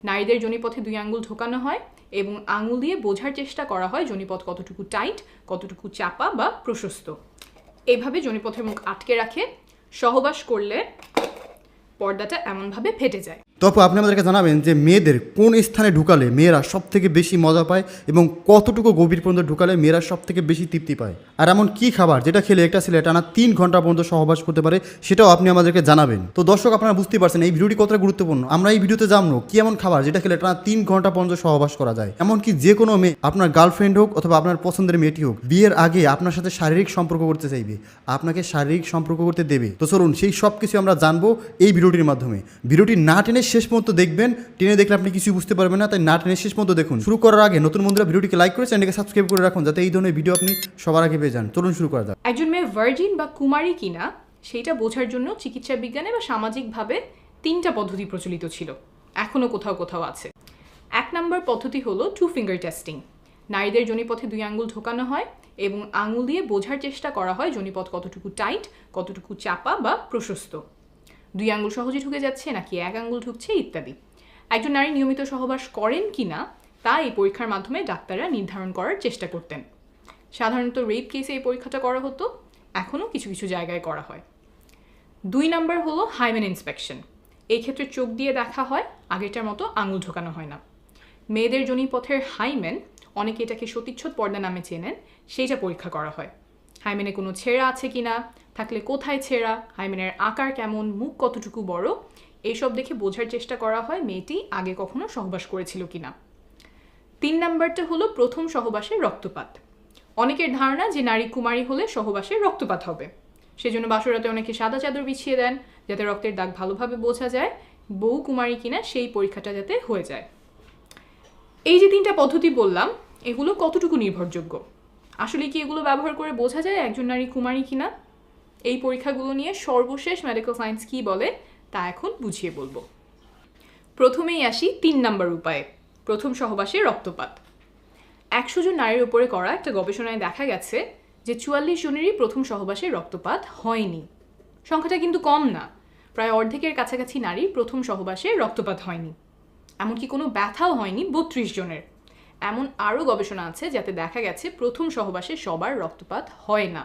নারীদের যোনিপথে 2 আঙ্গুল ঢোকানো হয় এবং আঙুল দিয়ে বোঝার চেষ্টা করা হয় যোনিপথ কতটুকু টাইট, কতটুকু চাপা বা প্রশস্ত। এইভাবে যোনিপথের মুখ আটকে রাখে। সহবাস করলে পর্দাটা এমনভাবে ফেটে যায়। তবে আপনি আমাদেরকে জানাবেন যে মেয়েদের কোন স্থানে ঢুকালে মেয়েরা সব থেকে বেশি মজা পায় এবং কতটুকু গভীর পর্যন্ত ঢুকালে মেয়েরা সব থেকে বেশি তৃপ্তি পায়, আর এমন কী খাবার যেটা খেলে একটা ছেলে টানা 3 ঘন্টা পর্যন্ত সহবাস করতে পারে, সেটাও আপনি আমাদেরকে জানাবেন। তো দর্শক, আপনারা বুঝতেই পারছেন এই ভিডিওটি কতটা গুরুত্বপূর্ণ। আমরা এই ভিডিওতে জানবো কি এমন খাবার যেটা খেলে টানা 3 ঘন্টা পর্যন্ত সহবাস করা যায়। এমনকি যে কোনো মেয়ে, আপনার গার্লফ্রেন্ড হোক অথবা আপনার পছন্দের মেয়েটি হোক, বিয়ের আগে আপনার সাথে শারীরিক সম্পর্ক করতে চাইবে, আপনাকে শারীরিক সম্পর্ক করতে দেবে। তো চলুন সেই সব কিছু আমরা জানবো এই ভিডিওটির মাধ্যমে। ভিডিওটি না টেনে শেষ পর্যন্ত দেখবেন, টেনে দেখলে আপনি কিছু বুঝতে পারবেন না, তাই না টেনে শেষ পর্যন্ত দেখুন। শুরু করার আগে নতুন বন্ধুরা ভিডিওটিকে লাইক করে চ্যানেলকে সাবস্ক্রাইব করে রাখুন, যাতে এই ধরনের ভিডিও আপনি সবার আগে পেয়ে যান। চলুন শুরু করা যাক। একজন মেয়ে ভার্জিন বা কুমারী কিনা সেইটা বোঝার জন্য চিকিৎসা বিজ্ঞানে বা সামাজিকভাবে 3টা পদ্ধতি প্রচলিত ছিল, এখনও কোথাও কোথাও আছে। 1 নম্বর পদ্ধতি হলো 2 ফিঙ্গার টেস্টিং। নারীদের যোনিপথে 2 আঙ্গুল ঢোকানো হয় এবং আঙুল দিয়ে বোঝার চেষ্টা করা হয় যোনিপথ কতটুকু টাইট, কতটুকু চাপা বা প্রশস্ত, 2 আঙ্গুল সহজে ঢুকে যাচ্ছে নাকি 1 আঙ্গুল ঢুকছে ইত্যাদি। একজন নারী নিয়মিত সহবাস করেন কিনা তা এই পরীক্ষার মাধ্যমে ডাক্তাররা নির্ধারণ করার চেষ্টা করতেন। সাধারণত রেপ কেসে এই পরীক্ষাটা করা হতো, এখনও কিছু কিছু জায়গায় করা হয়। 2 নম্বর হলো হাইমেন ইন্সপেকশন। এই ক্ষেত্রে চোখ দিয়ে দেখা হয়, আগেরটার মতো আঙুল ঢোকানো হয় না। মেয়েদের যোনিপথের হাইমেন, অনেকে এটাকে সতীচ্ছদ পর্দা নামে চেনেন, সেইটা পরীক্ষা করা হয়। হাইমেনে কোনো ছেঁড়া আছে কিনা, থাকলে কোথায় ছেঁড়া, হাইমেনের আকার কেমন, মুখ কতটুকু বড়, এইসব দেখে বোঝার চেষ্টা করা হয় মেয়েটি আগে কখনো সহবাস করেছিল কিনা। 3 নম্বরটা হলো প্রথম সহবাসের রক্তপাত। অনেকের ধারণা যে নারী কুমারী হলে সহবাসের রক্তপাত হবে, সেজন্য বাসরাতে অনেকে সাদা চাদর বিছিয়ে দেন যাতে রক্তের দাগ ভালোভাবে বোঝা যায় বউ কুমারী কিনা সেই পরীক্ষাটা যাতে হয়ে যায়। এই যে 3টা পদ্ধতি বললাম, এগুলো কতটুকু নির্ভরযোগ্য? আসলে কি এগুলো ব্যবহার করে বোঝা যায় একজন নারী কুমারী কিনা? এই পরীক্ষাগুলো নিয়ে সর্বশেষ মেডিকেল সায়েন্স কী বলে তা এখন বুঝিয়ে বলবো। প্রথমেই আসি 3 নম্বর উপায়ে, প্রথম সহবাসে রক্তপাত। 100 জন নারীর উপরে করা একটা গবেষণায় দেখা গেছে যে 44 জনেরই প্রথম সহবাসে রক্তপাত হয়নি। সংখ্যাটা কিন্তু কম না, প্রায় অর্ধেকের কাছাকাছি নারীর প্রথম সহবাসে রক্তপাত হয়নি। এমনকি কোনো ব্যথাও হয়নি 32 জনের। এমন আরও গবেষণা আছে যাতে দেখা গেছে প্রথম সহবাসে সবার রক্তপাত হয় না।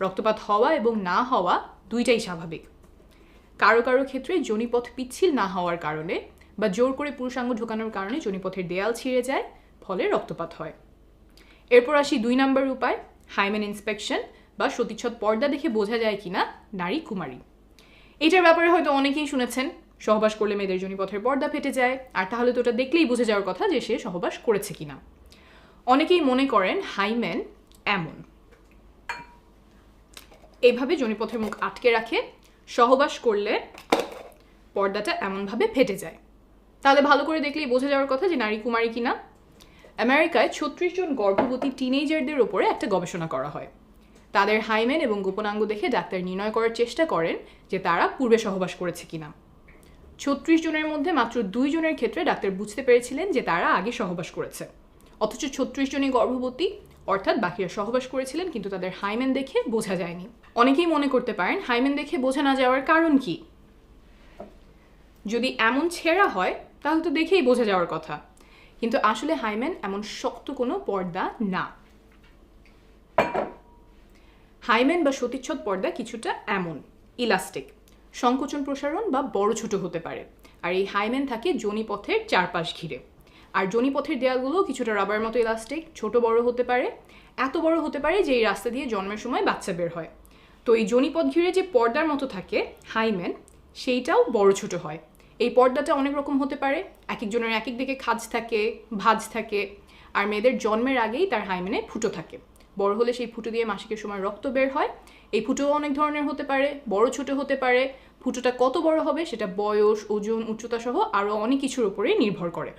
রক্তপাত হওয়া এবং না হওয়া দুইটাই স্বাভাবিক। কারো কারো ক্ষেত্রে যোনিপথ পিচ্ছিল না হওয়ার কারণে বা জোর করে পুরুষাঙ্গ ঢোকানোর কারণে যোনিপথের দেয়াল ছিঁড়ে যায়, ফলে রক্তপাত হয়। এরপর আসি 2 নম্বর উপায়, হাইমেন ইন্সপেকশন বা সতীচ্ছদ পর্দা দেখে বোঝা যায় কিনা নারী কুমারী। এটার ব্যাপারে হয়তো অনেকেই শুনেছেন, সহবাস করলে মেয়েদের যোনিপথের পর্দা ফেটে যায়, আর তাহলে তো ওটা দেখলেই বোঝা যাওয়ার কথা যে সে সহবাস করেছে কিনা। অনেকেই মনে করেন হাইমেন এমন, এইভাবে যোনিপথের মুখ আটকে রাখে। সহবাস করলে পর্দাটা এমনভাবে ফেটে যায়, তাহলে ভালো করে দেখলেই বোঝা যাওয়ার কথা যে নারী কুমারী কিনা। আমেরিকায় 36 জন গর্ভবতী টিনেজারদের ওপরে একটা গবেষণা করা হয়। তাদের হাইমেন এবং গোপনাঙ্গ দেখে ডাক্তার নির্ণয় করার চেষ্টা করেন যে তারা পূর্বে সহবাস করেছে কিনা। 36 জনের মধ্যে মাত্র 2 জনের ক্ষেত্রে ডাক্তার বুঝতে পেরেছিলেন যে তারা আগে সহবাস করেছে, অথচ 36 জনই গর্ভবতী, অর্থাৎ বাকিরা সহবাস করেছিলেন কিন্তু তাদের হাইমেন দেখে বোঝা যায়নি। অনেকেই মনে করতে পারেন হাইমেন দেখে বোঝা না যাওয়ার কারণ কি? যদি এমন ছেঁড়া হয় তাহলে তো দেখেই বোঝা যাওয়ার কথা, কিন্তু আসলে হাইমেন এমন শক্ত কোনো পর্দা না। হাইমেন বা সতীচ্ছদ পর্দা কিছুটা এমন ইলাস্টিক, সংকোচন প্রসারণ বা বড় ছোট হতে পারে, আর এই হাইমেন থাকে যোনিপথের চারপাশ ঘিরে। আর যোনিপথের দেয়ালগুলো কিছুটা রাবার মতো ইলাস্টিক, ছোট বড় হতে পারে, এত বড় হতে পারে যে এই রাস্তা দিয়ে জন্মের সময় বাচ্চা বের হয়। তো এই যোনিপথ ঘিরে যে পর্দার মতো থাকে হাইমেন, সেইটাও বড় ছোট হয়। এই পর্দাটা অনেক রকম হতে পারে, এক একজনের এক এক দিকে খাঁজ থাকে, ভাঁজ থাকে, আর মেয়েদের জন্মের আগেই তার হাইমেনে ফুটো থাকে। বড় হলে সেই ফুটো দিয়ে মাসিকের সময় রক্ত বের হয়। এই ফুটোও অনেক ধরনের হতে পারে, বড় ছোট হতে পারে। ফুটোটা কত বড় হবে সেটা বয়স, ওজন, উচ্চতা সহ আরও অনেক কিছুর উপরেই নির্ভর করে।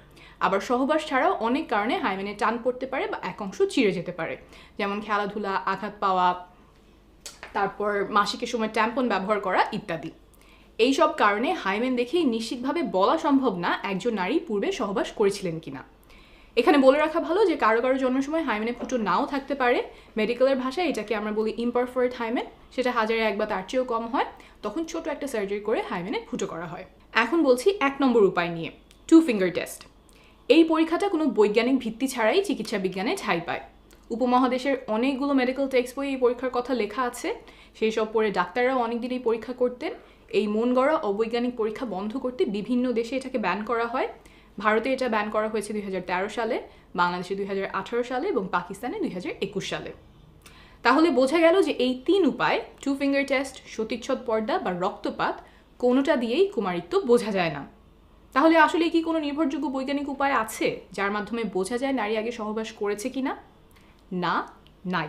আবার সহবাস ছাড়াও অনেক কারণে হাইমেনে টান পড়তে পারে বা এক অংশ চিড়ে যেতে পারে, যেমন খেলাধুলা, আঘাত পাওয়া, তারপর মাসিকের সময় ট্যাম্পন ব্যবহার করা ইত্যাদি। এই সব কারণে হাইমেন দেখেই নিশ্চিতভাবে বলা সম্ভব না একজন নারী পূর্বে সহবাস করেছিলেন কিনা। এখানে বলে রাখা ভালো যে কারো কারো জন্মের সময় হাইমেনে ফুটো নাও থাকতে পারে। মেডিকেলের ভাষায় এটাকে আমরা বলি ইমপারফেক্ট হাইমেন, সেটা 1000-এ 1 বা তার চেয়েও কম হয়, তখন ছোট একটা সার্জারি করে হাইমেনে ফুটো করা হয়। এখন বলছি 1 নম্বর উপায় নিয়ে, টু ফিঙ্গার টেস্ট। এই পরীক্ষাটা কোনো বৈজ্ঞানিক ভিত্তি ছাড়াই চিকিৎসা বিজ্ঞানে ঠাঁই পায়। উপমহাদেশের অনেকগুলো মেডিকেল টেক্সট বই এই পরীক্ষার কথা লেখা আছে। সেই সব পড়ে ডাক্তাররাও অনেকদিন এই পরীক্ষা করতেন। এই মন গড়া অবৈজ্ঞানিক পরীক্ষা বন্ধ করতে বিভিন্ন দেশে এটাকে ব্যান করা হয়। ভারতে এটা ব্যান করা হয়েছে 2013 সালে, বাংলাদেশে 2018 সালে এবং পাকিস্তানে 2021 সালে। তাহলে বোঝা গেল যে এই 3 উপায়, টু ফিঙ্গার টেস্ট, সতীচ্ছদ পর্দা বা রক্তপাত, কোনোটা দিয়েই কুমারিত্ব বোঝা যায় না। তাহলে আসলে কি কোনো নির্ভরযোগ্য বৈজ্ঞানিক উপায় আছে যার মাধ্যমে বোঝা যায় নারী আগে সহবাস করেছে কিনা? না, নাই।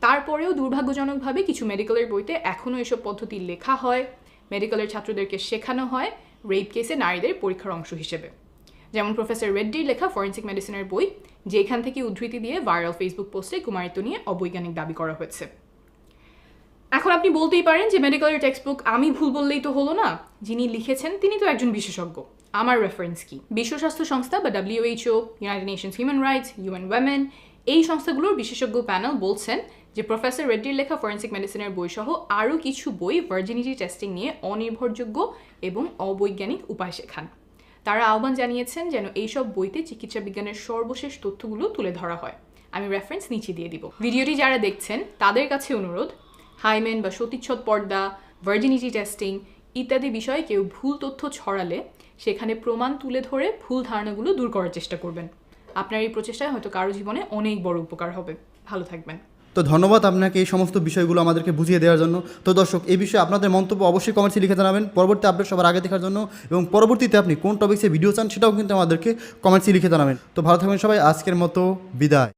তারপরেও দুর্ভাগ্যজনকভাবে কিছু মেডিকেলের বইতে এখনও এসব পদ্ধতি লেখা হয়, মেডিকেলের ছাত্রদেরকে শেখানো হয় রেপ কেসে নারীদের পরীক্ষার অংশ হিসেবে। যেমন প্রফেসর রেড্ডির লেখা ফরেন্সিক মেডিসিনের বই, যেখান থেকে উদ্ধৃতি দিয়ে ভাইরাল ফেসবুক পোস্টে কুমারিত্ব নিয়ে অবৈজ্ঞানিক দাবি করা হয়েছে। এখন আপনি বলতেই পারেন যে মেডিকেলের টেক্সট বুক আমি ভুল বললেই তো হলো না, যিনি লিখেছেন তিনি তো একজন বিশেষজ্ঞ, আমার রেফারেন্স কি? বিশ্ব স্বাস্থ্য সংস্থা বা WHO, United Nations human rights, UN Women, এই সংস্থাগুলোর বিশেষজ্ঞ প্যানেল বলছেন যে প্রফেসর রেড্ডির লেখা ফরেন্সিক মেডিসিনের বই সহ আরও কিছু বই ভার্জিনিটি টেস্টিং নিয়ে অনির্ভরযোগ্য এবং অবৈজ্ঞানিক উপায় শেখান। তারা আহ্বান জানিয়েছেন যেন এইসব বইতে চিকিৎসা বিজ্ঞানের সর্বশেষ তথ্যগুলো তুলে ধরা হয়। আমি রেফারেন্স নিচে দিয়ে দিব। ভিডিওটি যারা দেখছেন তাদের কাছে অনুরোধ, হাইমেন বা সতীচ্ছদ পর্দা, ভার্জিনিটি টেস্টিং ইত্যাদি বিষয়ে কেউ ভুল তথ্য ছড়ালে সেখানে প্রমাণ তুলে ধরে ভুল ধারণাগুলো দূর করার চেষ্টা করবেন। আপনার এই প্রচেষ্টায় হয়তো কারো জীবনে অনেক বড় উপকার হবে। ভালো থাকবেন। তো ধন্যবাদ আপনাকে এই সমস্ত বিষয়গুলো আমাদেরকে বুঝিয়ে দেওয়ার জন্য। তো দর্শক, এই বিষয়ে আপনাদের মন্তব্য অবশ্যই কমেন্টসে লিখে জানাবেন পরবর্তী আপডেট সবার আগে দেখার জন্য, এবং পরবর্তীতে আপনি কোন টপিক্সে ভিডিও চান সেটাও কিন্তু আমাদেরকে কমেন্টসে লিখে জানাবেন। তো ভালো থাকবেন সবাই, আজকের মতো বিদায়।